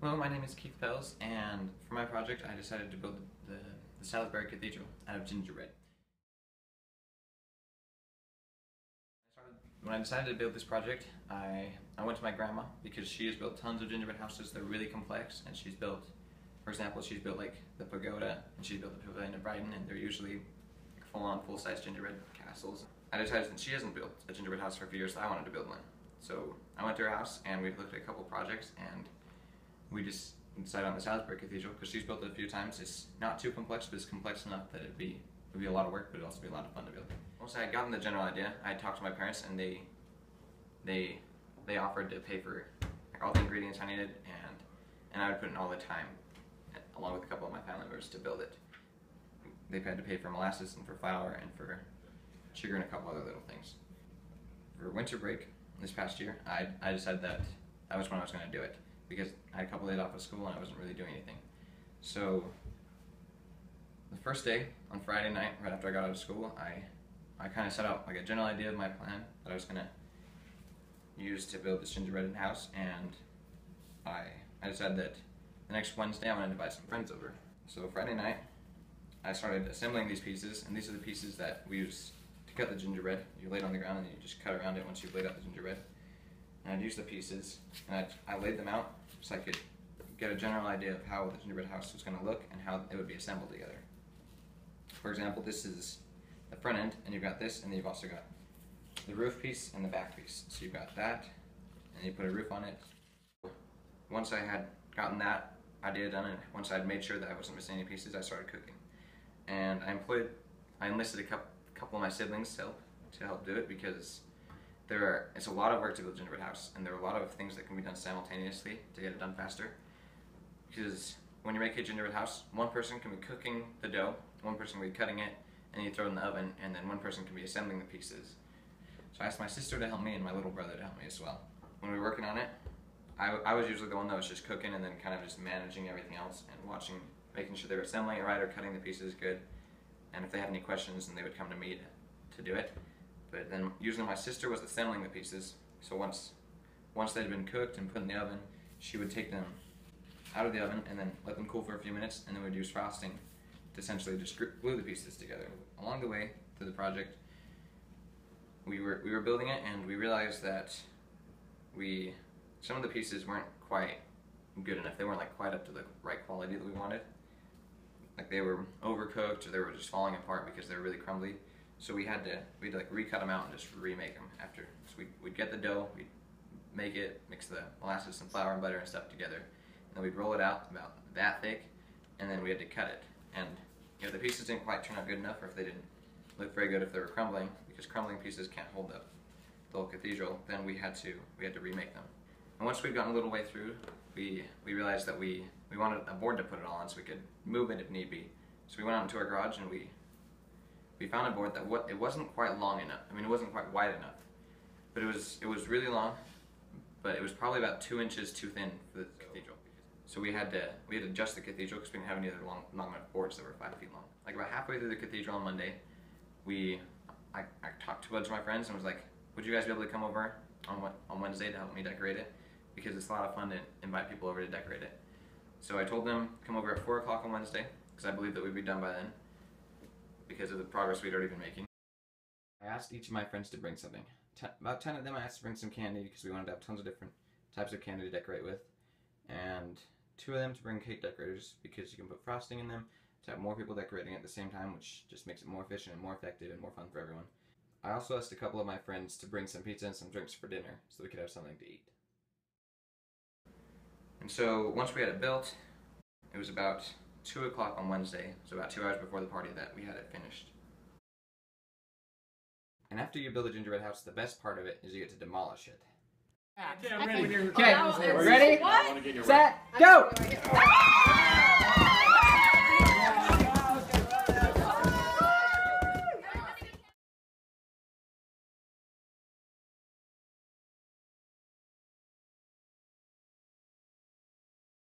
Hello, my name is Keith Fells, and for my project I decided to build the Sallisbury Cathedral out of gingerbread. When I decided to build this project, I went to my grandma because she has built tons of gingerbread houses. They're really complex, and she's built, for example, she's built like the pagoda, and she's built the pavilion of Brighton, and they're usually full-on, full-size gingerbread castles. I decided that she hasn't built a gingerbread house for a few years, so I wanted to build one. So I went to her house, and we looked at a couple projects, and we just decided on the Sallisbury Cathedral because she's built it a few times. It's not too complex, but it's complex enough that it would be a lot of work, but it'd also be a lot of fun to build. Once I had gotten the general idea, I talked to my parents, and they offered to pay for like, all the ingredients I needed, and I would put in all the time, along with a couple of my family members, to build it. They had to pay for molasses and for flour and for sugar and a couple other little things. For winter break this past year, I decided that was when I was going to do it, because I had a couple days off of school and I wasn't really doing anything. So the first day, on Friday night, right after I got out of school, I kind of set out like a general idea of my plan that I was going to use to build this gingerbread house, and I decided that the next Wednesday I wanted to invite some friends over. So Friday night, I started assembling these pieces, and these are the pieces that we use to cut the gingerbread. You lay it on the ground and you just cut around it once you've laid out the gingerbread. And I'd use the pieces, and I laid them out so I could get a general idea of how the gingerbread house was going to look and how it would be assembled together. For example, this is the front end, and you've got this, and then you've also got the roof piece and the back piece. So you've got that, and you put a roof on it. Once I had gotten that idea done, and once I'd made sure that I wasn't missing any pieces, I started cooking. And I enlisted a couple of my siblings to help do it, because it's a lot of work to build a gingerbread house, and there are a lot of things that can be done simultaneously to get it done faster. Because when you make a gingerbread house, one person can be cooking the dough, one person can be cutting it, and you throw it in the oven, and then one person can be assembling the pieces. So I asked my sister to help me and my little brother to help me as well. When we were working on it, I was usually the one that was just cooking and then kind of just managing everything else and watching, making sure they were assembling it right or cutting the pieces good. And if they had any questions, then they would come to me to do it. But then usually my sister was assembling the pieces. So once they'd been cooked and put in the oven, she would take them out of the oven and then let them cool for a few minutes, and then we'd use frosting to essentially just glue the pieces together. Along the way through the project, we were building it, and we realized that some of the pieces weren't quite good enough. They weren't like quite up to the right quality that we wanted. Like they were overcooked, or they were just falling apart because they were really crumbly. So we'd like recut them out and just remake them after. So we'd get the dough, we'd make it, mix the molasses and flour and butter and stuff together, and then we'd roll it out about that thick, and then we had to cut it. And if the pieces didn't quite turn out good enough, or if they didn't look very good, if they were crumbling, because crumbling pieces can't hold up the whole cathedral, then we had to remake them. And once we'd gotten a little way through, we realized that we wanted a board to put it all on so we could move it if need be. So we went out into our garage, and we found a board that it wasn't quite long enough. I mean, it wasn't quite wide enough, but it was really long, but it was probably about 2 inches too thin for the cathedral. So we had to adjust the cathedral because we didn't have any other long enough boards that were 5 feet long. Like about halfway through the cathedral on Monday, I talked to a bunch of my friends and was like, would you guys be able to come over on Wednesday to help me decorate it? Because it's a lot of fun to invite people over to decorate it. So I told them come over at 4 o'clock on Wednesday, because I believed that we'd be done by then, because of the progress we'd already been making. I asked each of my friends to bring something. About 10 of them I asked to bring some candy, because we wanted to have tons of different types of candy to decorate with. And 2 of them to bring cake decorators, because you can put frosting in them to have more people decorating at the same time, which just makes it more efficient and more effective and more fun for everyone. I also asked a couple of my friends to bring some pizza and some drinks for dinner, so we could have something to eat. And so once we had it built, it was about 2 o'clock on Wednesday, so about 2 hours before the party, that we had it finished. And after you build a gingerbread house, the best part of it is you get to demolish it. Okay, I'm ready. Okay, ready, set, go!